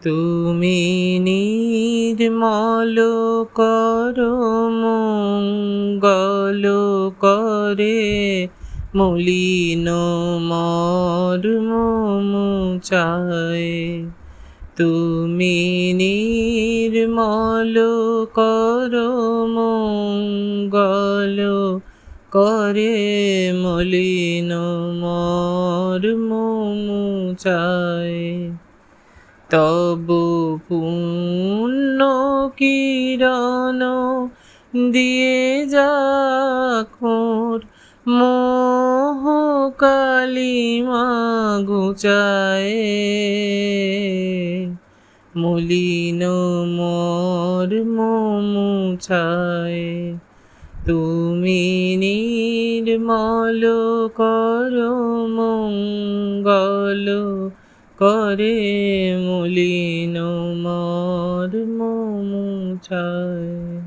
তুমি নির্মল করো মঙ্গল করে মলিন মর্ম মুছায়। তুমি নির্মল করো মঙ্গল করে মলিন মর্ম মুছায়। তব পুণ্য কিরণ দিয়ে যাখোর মোহ কালিমা ঘুচায়। মলিন মর্ম মুছায়। তুমি নির্মল করো মঙ্গল করে মলিন মর্ম মুছায়।